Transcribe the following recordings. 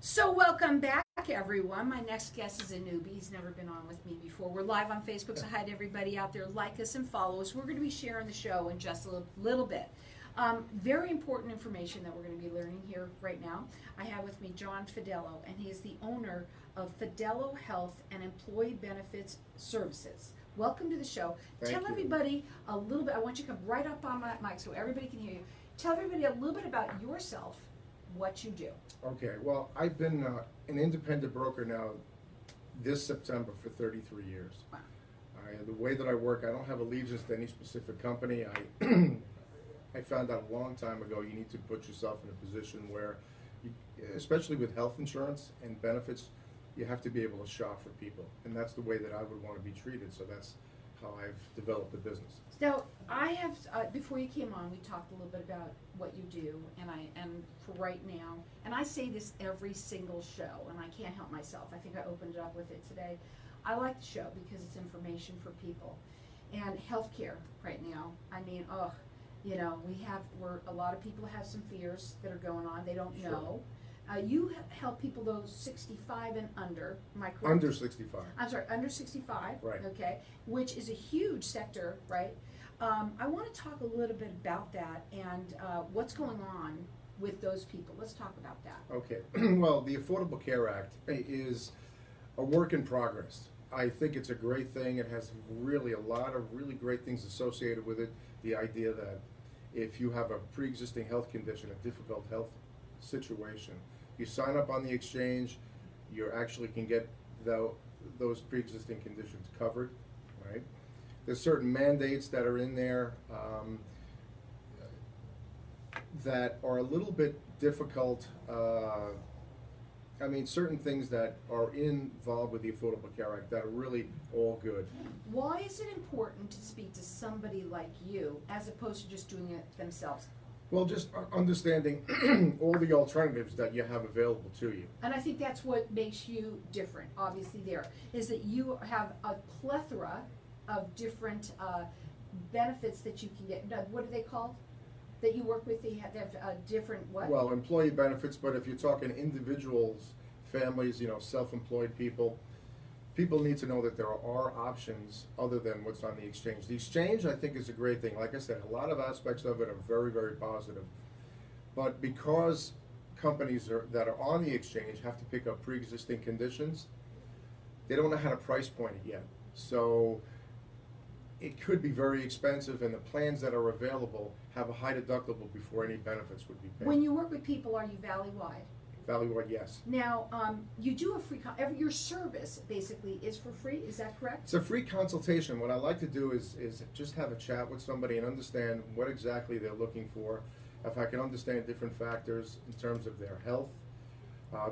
So welcome back, everyone. My next guest is a newbie. He's never been on with me before. We're live on Facebook, so hi to everybody out there. Like us and follow us. We're going to be sharing the show in just a little bit. Very important information that we're going to be learning here right now. I have with me John Fidelo, and he is the owner of Fidelo Health and Employee Benefits Services. Welcome to the show. Tell everybody a little bit. I want you to come right up on my mic so everybody can hear you. Tell everybody a little bit about yourself, what you do. Okay, well, I've been an independent broker now this September for 33 years. Wow. The way that I work, I don't have allegiance to any specific company. I found out a long time ago you need to put yourself in a position where, especially with health insurance and benefits, you have to be able to shop for people. And that's the way that I would want to be treated, so that's how I've developed the business. Now, I have, before you came on, we talked a little bit about what you do, and for right now, and I say this every single show, and I can't help myself. I think I opened it up with it today. I like the show because it's information for people. And healthcare right now, I mean, a lot of people have some fears that are going on. They don't know. You help people those 65 and under, am I correct? Under 65. I'm sorry, under 65. Right. Okay, which is a huge sector, right? I want to talk a little bit about that and what's going on with those people. Let's talk about that. Okay, well, the Affordable Care Act is a work in progress. I think it's a great thing. It has really a lot of really great things associated with it. The idea that if you have a pre-existing health condition, a difficult health situation, you sign up on the exchange, you actually can get those pre-existing conditions covered, right? There's certain mandates that are in there that are a little bit difficult. Certain things that are involved with the Affordable Care Act that are really all good. Why is it important to speak to somebody like you as opposed to just doing it themselves? Well, just understanding all the alternatives that you have available to you. And I think that's what makes you different, obviously, there, is that you have a plethora of different benefits that you can get. Now, what are they called? That you work with, they have different what? Well, employee benefits, but if you're talking individuals, families, self-employed people need to know that there are options other than what's on the exchange. The exchange, I think, is a great thing. Like I said, a lot of aspects of it are very, very positive. But because companies that are on the exchange have to pick up pre-existing conditions, they don't know how to price point it yet. So it could be very expensive, and the plans that are available have a high deductible before any benefits would be paid. When you work with people, are you valley-wide? Valley-wide, yes. Now, you do a free, your service basically is for free, is that correct? It's a free consultation. What I like to do is just have a chat with somebody and understand what exactly they're looking for. If I can understand different factors in terms of their health,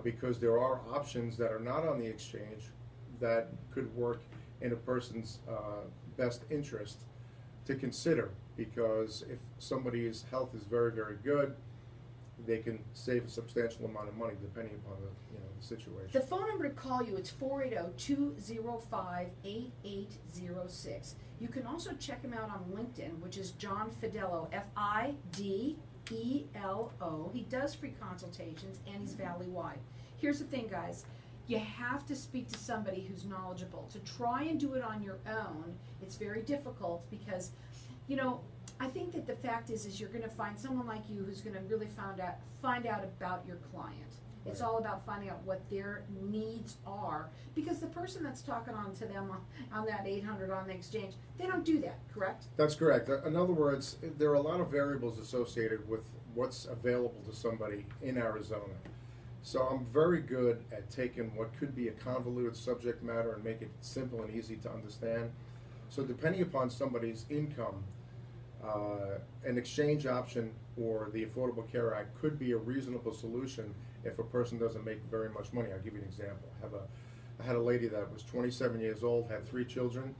because there are options that are not on the exchange that could work in a person's best interest to consider, because if somebody's health is very, very good, they can save a substantial amount of money depending upon the situation. The phone number to call you, it's 480-205-8806. You can also check him out on LinkedIn, which is John Fidelo, Fidelo. He does free consultations, and he's valley-wide. Here's the thing, guys. You have to speak to somebody who's knowledgeable. To try and do it on your own, it's very difficult because, I think that the fact is you're going to find someone like you who's going to really find out about your client. Right. It's all about finding out what their needs are, because the person that's talking on to them on that 800 on the exchange, they don't do that, correct? That's correct. In other words, there are a lot of variables associated with what's available to somebody in Arizona. So I'm very good at taking what could be a convoluted subject matter and make it simple and easy to understand. So depending upon somebody's income, an exchange option or the Affordable Care Act could be a reasonable solution if a person doesn't make very much money. I'll give you an example. I had a lady that was 27 years old, had 3 children.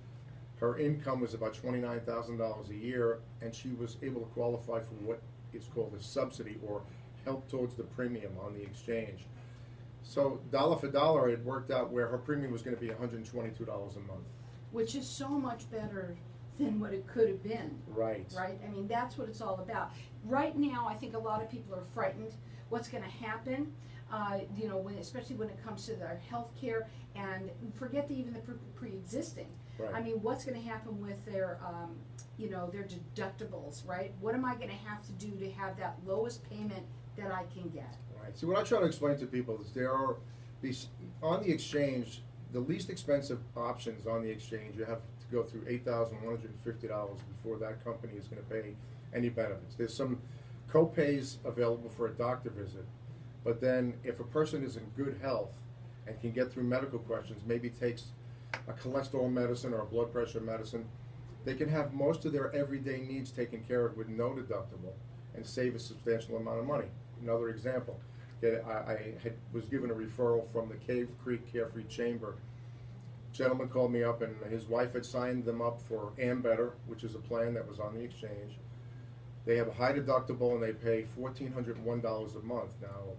Her income was about $29,000 a year, and she was able to qualify for what is called a subsidy, or help towards the premium on the exchange. So dollar for dollar, it worked out where her premium was going to be $122 a month. Which is so much better than what it could have been. Right. Right? I mean, that's what it's all about. Right now, I think a lot of people are frightened. What's going to happen? Especially when it comes to their health care, and forget even the pre-existing. Right. I mean, what's going to happen with their, their deductibles, right? What am I going to have to do to have that lowest payment that I can get? Right. See, what I try to explain to people is there are these, on the exchange, the least expensive options on the exchange, you have to go through $8,150 before that company is going to pay any benefits. There's some co-pays available for a doctor visit, but then if a person is in good health and can get through medical questions, maybe takes a cholesterol medicine or a blood pressure medicine, they can have most of their everyday needs taken care of with no deductible and save a substantial amount of money. Another example, I was given a referral from the Cave Creek Carefree Chamber. Gentleman called me up and his wife had signed them up for Ambetter, which is a plan that was on the exchange. They have a high deductible and they pay $1,401 a month. Now,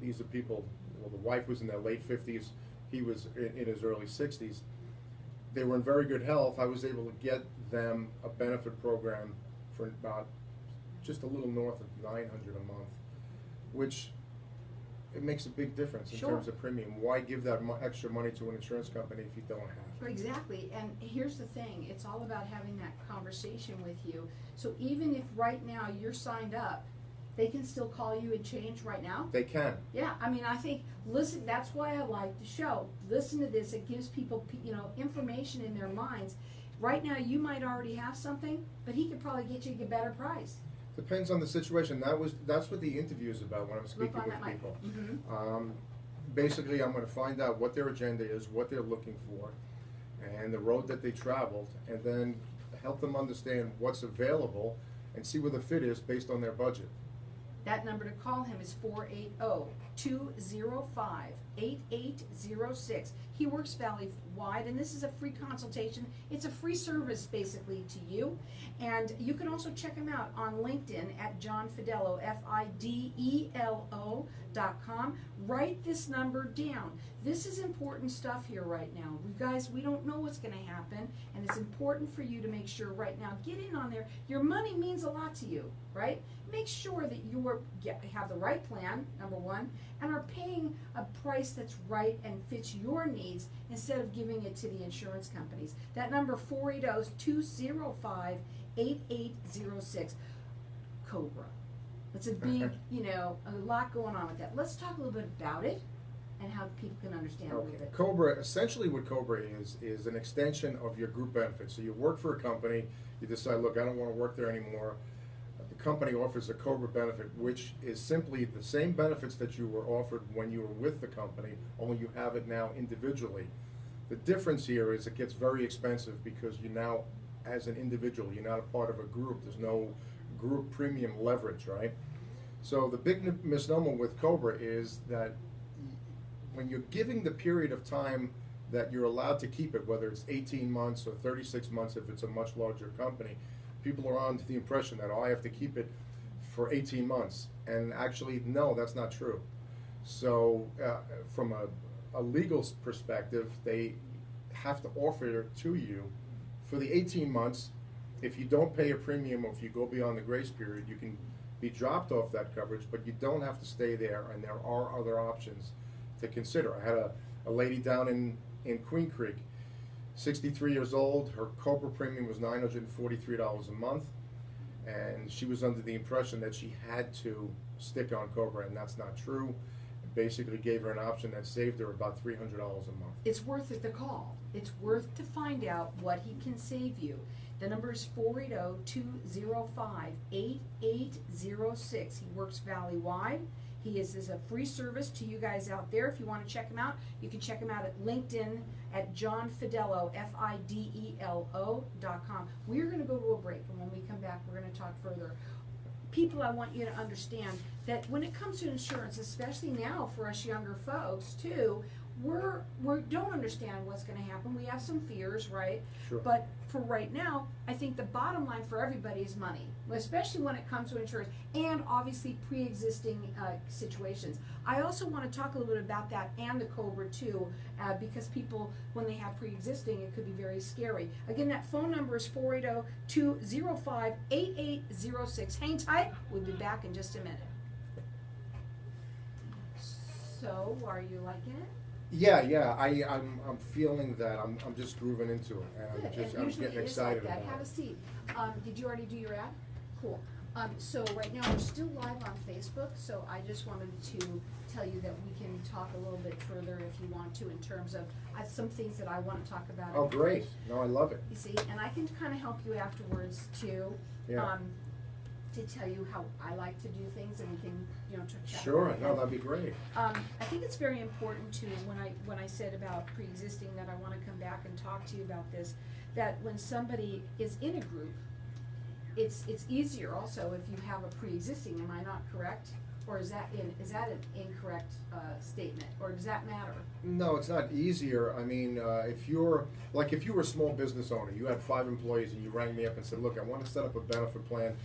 these are people, well, the wife was in their late 50s, he was in his early 60s. They were in very good health. I was able to get them a benefit program for about just a little north of $900 a month, which it makes a big difference in Sure. terms of premium. Why give that extra money to an insurance company if you don't have it? Exactly, and here's the thing, it's all about having that conversation with you. So even if right now you're signed up, they can still call you and change right now? They can. Yeah, I mean, I think, listen, that's why I like the show. Listen to this, it gives people, information in their minds. Right now, you might already have something, but he could probably get you a better price. Depends on the situation. That's what the interview is about when I'm speaking Look on with that mic. people. Mhm. Basically, I'm going to find out what their agenda is, what they're looking for, and the road that they traveled, and then help them understand what's available and see where the fit is based on their budget. That number to call him is 480-205-8806. He works valley-wide, and this is a free consultation. It's a free service, basically, to you. And you can also check him out on LinkedIn at John Fidelo, Fidelo.com. Write this number down. This is important stuff here right now. You guys, we don't know what's going to happen, and it's important for you to make sure right now, get in on there. Your money means a lot to you, right? Make sure that you have the right plan, number one, and are paying a price that's right and fits your needs instead of giving it to the insurance companies. That number, 480-205-8806. Cobra. It's a big, a lot going on with that. Let's talk a little bit about it and how people can understand a little bit. Cobra, essentially what Cobra is an extension of your group benefits. So you work for a company, you decide, look, I don't want to work there anymore. The company offers a Cobra benefit, which is simply the same benefits that you were offered when you were with the company, only you have it now individually. The difference here is it gets very expensive because you now, as an individual, you're not a part of a group. There's no group premium leverage, right? So the big misnomer with Cobra is that when you're giving the period of time that you're allowed to keep it, whether it's 18 months or 36 months if it's a much larger company, people are on to the impression that, I have to keep it for 18 months. And actually, no, that's not true. So from a legal perspective, they have to offer it to you for the 18 months. If you don't pay a premium or if you go beyond the grace period, you can be dropped off that coverage, but you don't have to stay there, and there are other options to consider. I had a lady down in Queen Creek, 63 years old. Her Cobra premium was $943 a month, and she was under the impression that she had to stick on Cobra, and that's not true. It basically gave her an option that saved her about $300 a month. It's worth it to call. It's worth to find out what he can save you. The number is 480-205-8806. He works valley-wide. He is a free service to you guys out there. If you want to check him out, you can check him out at LinkedIn at John Fidelo, Fidelo.com. We're going to go to a break, and when we come back, we're going to talk further. People, I want you to understand that when it comes to insurance, especially now for us younger folks too, we don't understand what's going to happen. We have some fears, right? Sure. But for right now, I think the bottom line for everybody is money, especially when it comes to insurance and obviously pre-existing situations. I also want to talk a little bit about that and the COBRA too, because people, when they have pre-existing, it could be very scary. Again, that phone number is 480-205-8806. Hang tight. We'll be back in just a minute. So, are you liking it? Yeah. I'm feeling that I'm just grooving into it, and Good. I'm Usually getting it is excited like that. about Have a it. seat. Did you already do your ad? Cool. So right now we're still live on Facebook, so I just wanted to tell you that we can talk a little bit further if you want to in terms of some things that I want to talk about. Oh, great! No, I love it. You see, and I can kind of help you afterwards too. Yeah. To tell you how I like to do things, and we can, chat Sure. about No, that. that'd be great. I think it's very important too, when I said about pre-existing, that I wanna come back and talk to you about this, that when somebody is in a group, it's easier also if you have a pre-existing, am I not correct? Or is that an incorrect, statement, or does that matter? No, it's not easier. I mean, if you were a small business owner, you had 5 employees, and you rang me up and said, look, I want to set up a benefit plan.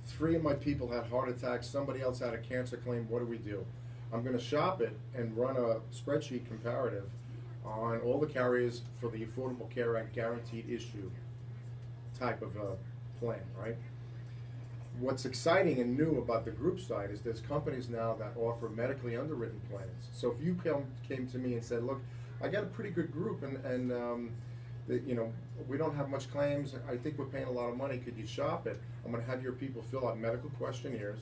3 of my people had heart attacks, somebody else had a cancer claim, what do we do? I'm gonna shop it and run a spreadsheet comparative on all the carriers for the Affordable Care Act guaranteed issue type of a plan, right? What's exciting and new about the group side is there's companies now that offer medically underwritten plans. So if you came to me and said, look, I got a pretty good group, and we don't have much claims, I think we're paying a lot of money, could you shop it? I'm gonna have your people fill out medical questionnaires,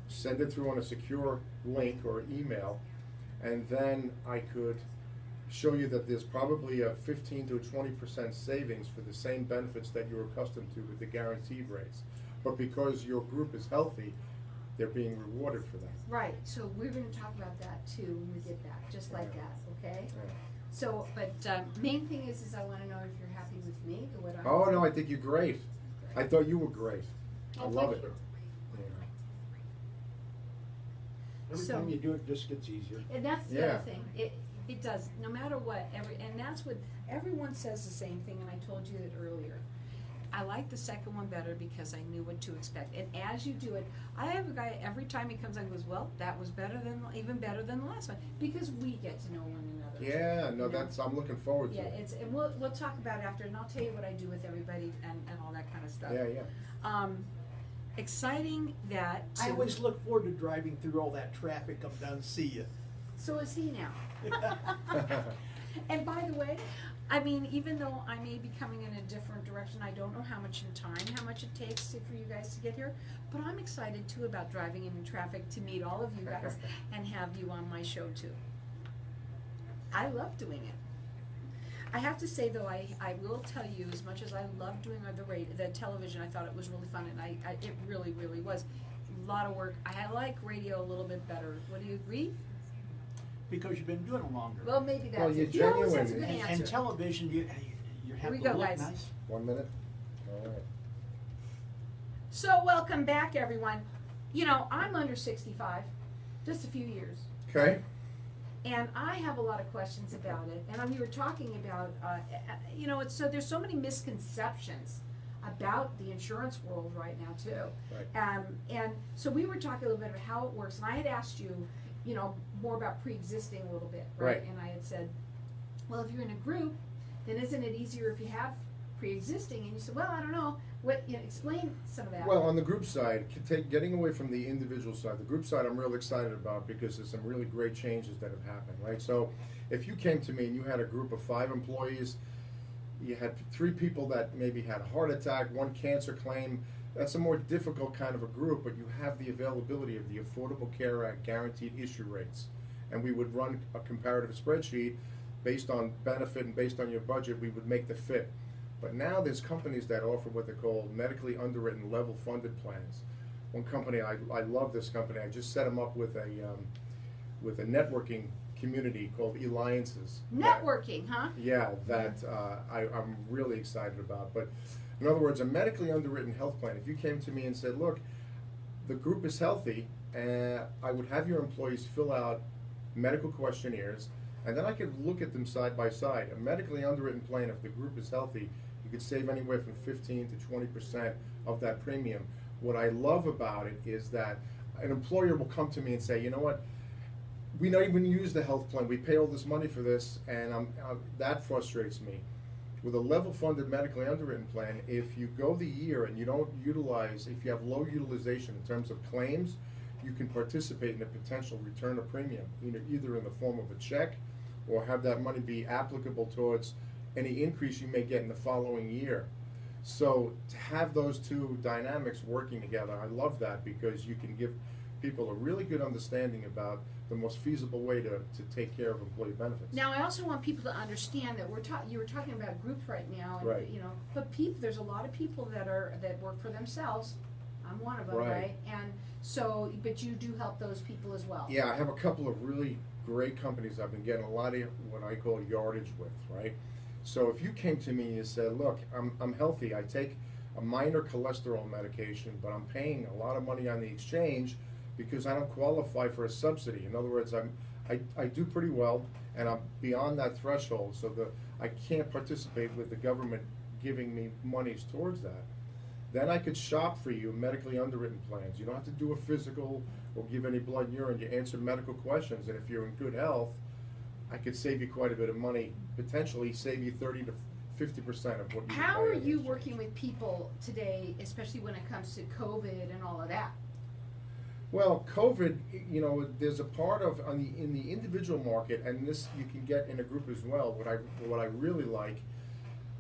send it through on a secure link or email, and then I could show you that there's probably a 15 to 20% savings for the same benefits that you're accustomed to with the guaranteed rates. But because your group is healthy, they're being rewarded for that. Right, so we're gonna talk about that too when we get back, just like Yeah. that, okay? Yeah. So, but, main thing is I wanna know if you're happy with me, or what I'm. Oh, no, I think you're great. I thought you were great. I Oh, love thank it. you. Yeah. Every So- time you do it, it just gets easier. And that's the Yeah. other thing, it does, no matter what, and that's what, everyone says the same thing, and I told you it earlier. I like the second one better because I knew what to expect, and as you do it, I have a guy, every time he comes on, goes, well, that was even better than the last one, because we get to know one another. Yeah, no, You know? I'm looking forward to Yeah, it. and we'll talk about it after, and I'll tell you what I do with everybody and all that kind of stuff. Yeah. Exciting that. I always look forward to driving through all that traffic, come down and see you. So is he now. And by the way, I mean, even though I may be coming in a different direction, I don't know how much it takes for you guys to get here, but I'm excited too about driving in traffic to meet all of you guys and have you on my show too. I love doing it. I have to say though, I will tell you, as much as I love doing the television, I thought it was really fun, and it really, really was. A lot of work. I like radio a little bit better. Would you agree? Because you've been doing it longer. Well, maybe that's Well, it. you're He always has a genuine. good and answer. television, you have we to go, look guys. nice. 1 minute? All right. So welcome back, everyone. I'm under 65, just a few years, Okay. and I have a lot of questions about it. And we were talking about, there's so many misconceptions about the insurance world right now too. Right. And so we were talking a little bit about how it works, and I had asked you, more about pre-existing a little bit, right? Right. And I had said, well, if you're in a group, then isn't it easier if you have pre-existing? And you said, well, I don't know. Explain some of that. Well, on the group side, getting away from the individual side, the group side I'm real excited about because there's some really great changes that have happened, right? So if you came to me and you had a group of 5 employees, you had 3 people that maybe had a heart attack, 1 cancer claim, that's a more difficult kind of a group, but you have the availability of the Affordable Care Act guaranteed issue rates. And we would run a comparative spreadsheet based on benefit and based on your budget, we would make the fit. But now there's companies that offer what they call medically underwritten level funded plans. One company, I love this company, I just set them up with a networking community called Alliances. Networking, huh? Yeah, that I'm really excited about. But in other words, a medically underwritten health plan, if you came to me and said, look, the group is healthy, I would have your employees fill out medical questionnaires, And then I could look at them side by side. A medically underwritten plan, if the group is healthy, you could save anywhere from 15 to 20% of that premium. What I love about it is that an employer will come to me and say, you know what, we don't even use the health plan. We pay all this money for this, and that frustrates me. With a level-funded medically underwritten plan, if you go the year and you don't utilize, if you have low utilization in terms of claims, you can participate in a potential return of premium, either in the form of a check or have that money be applicable towards any increase you may get in the following year. So to have those two dynamics working together, I love that, because you can give people a really good understanding about the most feasible way to take care of employee benefits. Now, I also want people to understand that you were talking about groups right now, and, Right. but there's a lot of people that work for themselves. I'm one of them, Right. right? And so, but you do help those people as well. Yeah, I have a couple of really great companies I've been getting a lot of what I call yardage with, right? So if you came to me and you said, look, I'm healthy, I take a minor cholesterol medication, but I'm paying a lot of money on the exchange because I don't qualify for a subsidy. In other words, I do pretty well, and I'm beyond that threshold, so I can't participate with the government giving me monies towards that. Then I could shop for you medically underwritten plans. You don't have to do a physical or give any blood and urine. You answer medical questions, and if you're in good health, I could save you quite a bit of money, potentially save you 30 to 50% of what you How pay are on the you exchange. working with people today, especially when it comes to COVID and all of that? Well, COVID, there's a part of in the individual market, and this you can get in a group as well. What I really like,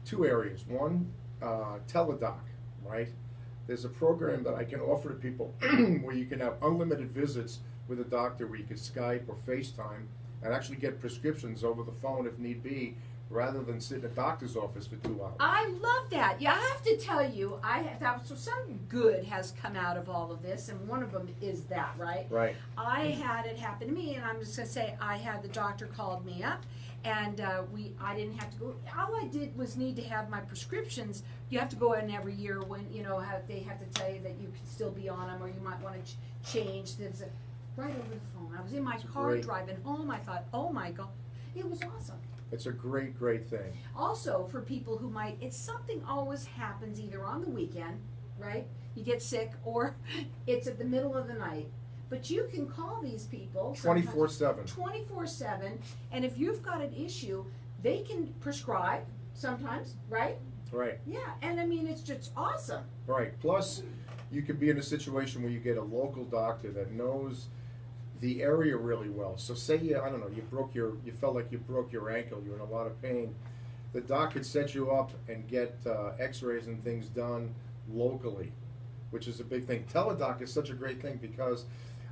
two areas. One, teledoc, right? There's a program that I can offer to people where you can have unlimited visits with a doctor, where you can Skype or FaceTime and actually get prescriptions over the phone if need be, rather than sit in a doctor's office for 2 hours. I love that. Yeah, I have to tell you, so some good has come out of all of this, and one of them is that, right? Right. I had it happen to me, and I'm just gonna say, the doctor called me up, and I didn't have to go. All I did was need to have my prescriptions. You have to go in every year when they have to tell you that you can still be on them, or you might want to change. There's right over the phone. I was in my car great. driving home. I thought, oh my God, it was awesome. It's a great, great thing. Also, for people who it's something always happens either on the weekend, right? You get sick, or it's at the middle of the night. But you can call these people 24/7. 24/7, and if you've got an issue, they can prescribe sometimes, right? Right. Yeah, and I mean, it's just awesome. Right. Plus, you could be in a situation where you get a local doctor that knows the area really well. So say you felt like you broke your ankle, you're in a lot of pain. The doc could set you up and get x-rays and things done locally, which is a big thing. Teledoc is such a great thing because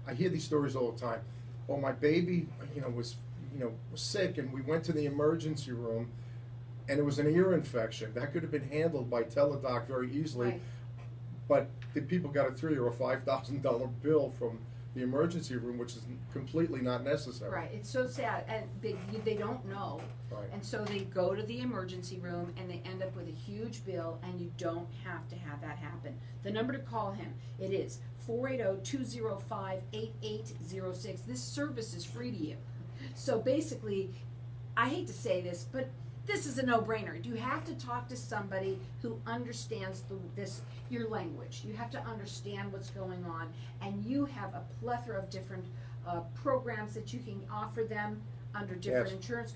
I hear these stories all the time. Oh, my baby, was sick, and we went to the emergency room, and it was an ear infection. That could have been handled by Teledoc very easily, Right. but the people got a $3,000 or $5,000 bill from the emergency room, which is completely not necessary. Right, it's so sad, and they don't know, Right. and so they go to the emergency room and they end up with a huge bill, and you don't have to have that happen. The number to call him, it is 480-205-8806. This service is free to you. So basically, I hate to say this, but this is a no-brainer. You have to talk to somebody who understands your language. You have to understand what's going on, and you have a plethora of different programs that you can offer them under different Yes. insurance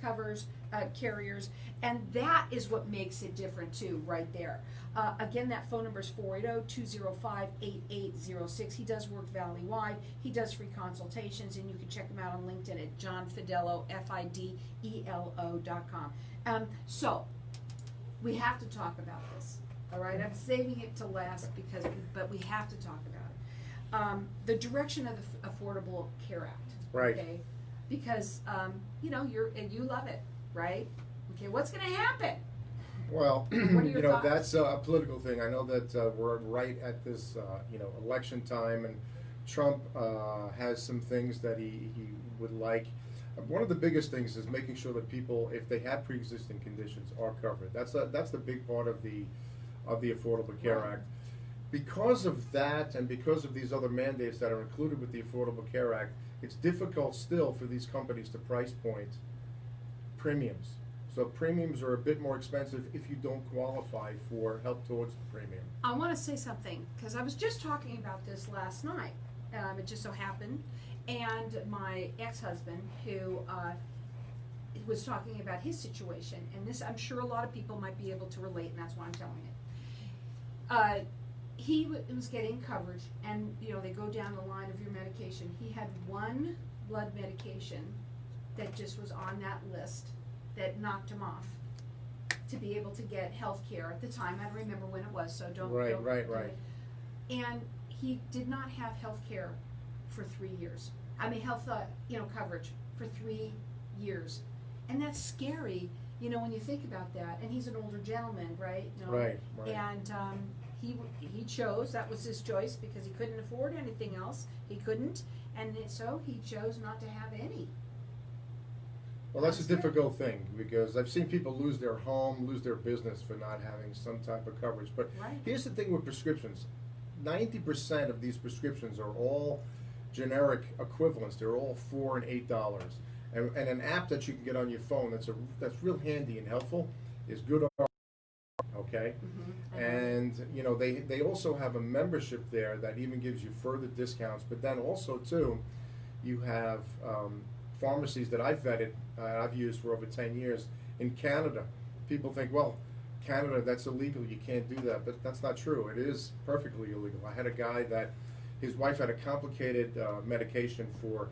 carriers, and that is what makes it different too, right there. Again, that phone number is 480-205-8806. He does work valley-wide. He does free consultations, and you can check him out on LinkedIn at John Fidelo, Fidelo.com. So, we have to talk about this, all right? I'm saving it to last but we have to talk about it. The direction of the Affordable Care Act. Right. Okay? Because, you love it, right? Okay, what's gonna happen? Well, What are your thoughts? that's a political thing. I know that we're right at this, election time, and Trump has some things that he would like. One of the biggest things is making sure that people, if they have pre-existing conditions, are covered. That's the big part of the Affordable Care Right. Act. Because of that, and because of these other mandates that are included with the Affordable Care Act, it's difficult still for these companies to price point premiums. So premiums are a bit more expensive if you don't qualify for help towards the premium. I want to say something, because I was just talking about this last night. It just so happened, and my ex-husband, who was talking about his situation, and this, I'm sure a lot of people might be able to relate, and that's why I'm telling it. He was getting coverage, and they go down the line of your medication. He had one blood medication that just was on that list that knocked him off to be able to get health care at the time. I don't remember when it was, so don't. Right. And he did not have health care for 3 years. I mean, health, coverage for 3 years. And that's scary, when you think about that. And he's an older gentleman, right? Right. And he chose, that was his choice, because he couldn't afford anything else. He couldn't, and so he chose not to have any. Well, that's a difficult thing, because I've seen people lose their home, lose their business for not having some type of coverage. But Right. here's the thing with prescriptions. 90% of these prescriptions are all generic equivalents. They're all $4 and $8. And an app that you can get on your phone that's real handy and helpful is Good. Okay? Mm-hmm. And they also have a membership there that even gives you further discounts. But then also too, you have pharmacies that I've vetted, I've used for over 10 years in Canada. People think, well, Canada, that's illegal, you can't do that, but that's not true. It is perfectly illegal. I had a guy that his wife had a complicated medication for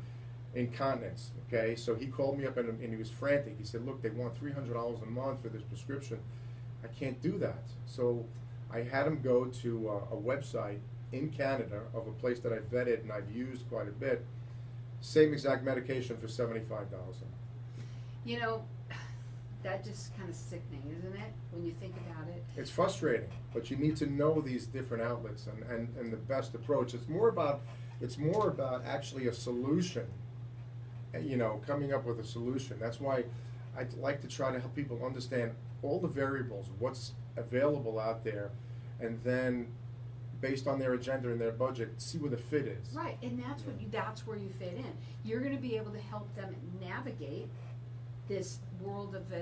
incontinence, okay? So he called me up and he was frantic. He said, look, they want $300 a month for this prescription. I can't do that. So I had him go to a website in Canada of a place that I vetted and I've used quite a bit. Same exact medication for $75. That just kind of sickening, isn't it, when you think about it? It's frustrating, but you need to know these different outlets and the best approach. It's more about actually a solution, coming up with a solution. That's why I like to try to help people understand all the variables, what's available out there, and then based on their agenda and their budget, see where the fit is. Right, and that's where you fit in. You're going to be able to help them navigate this world of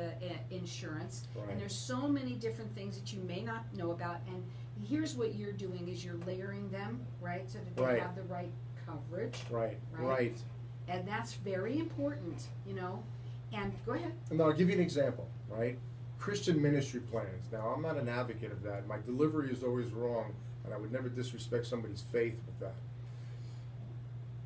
insurance, Right. and there's so many different things that you may not know about. And here's what you're doing: is you're layering them, right, so that they Right. have the right coverage. Right. And that's very important, And go ahead. And I'll give you an example, right? Christian ministry plans. Now, I'm not an advocate of that. My delivery is always wrong, and I would never disrespect somebody's faith with that.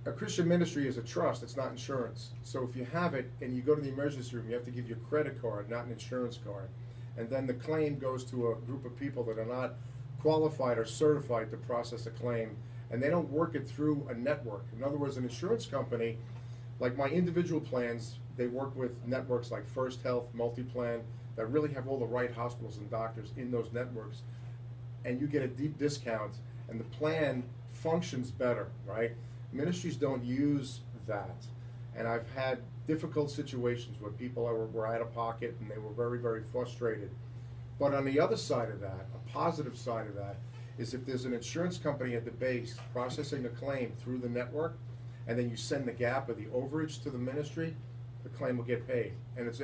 A Christian ministry is a trust, it's not insurance. So if you have it and you go to the emergency room, you have to give your credit card, not an insurance card. And then the claim goes to a group of people that are not qualified or certified to process a claim, and they don't work it through a network. In other words, an insurance company, like my individual plans, they work with networks like First Health, MultiPlan, that really have all the right hospitals and doctors in those networks, and you get a deep discount, and the plan functions better, right? Ministries don't use that, and I've had difficult situations where people were out of pocket and they were very, very frustrated. But on the other side of that, a positive side of that, is if there's an insurance company at the base processing a claim through the network, and then you send the gap or the overage to the ministry, the claim will get paid. And it's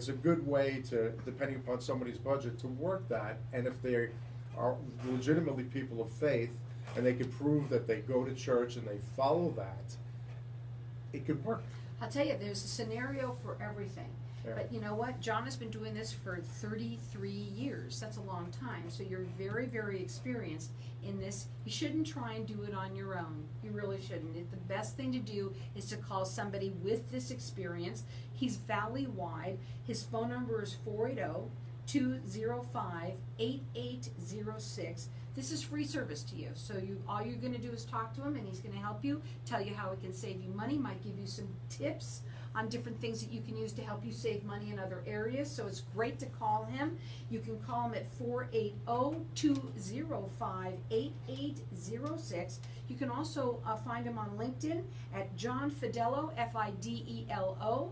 a good way to, depending upon somebody's budget, to work that. And if they are legitimately people of faith, and they can prove that they go to church and they follow that, it could work. I'll tell you, there's a scenario for everything. Yeah. But you know what? John has been doing this for 33 years. That's a long time. So you're very, very experienced in this. You shouldn't try and do it on your own. You really shouldn't. The best thing to do is to call somebody with this experience. He's valley-wide. His phone number is 480-205-8806. This is free service to you. So all you're going to do is talk to him, and he's going to help you, tell you how it can save you money, might give you some tips on different things that you can use to help you save money in other areas. So it's great to call him. You can call him at 480-205-8806. You can also find him on LinkedIn at John Fidelo, Fidelo.com.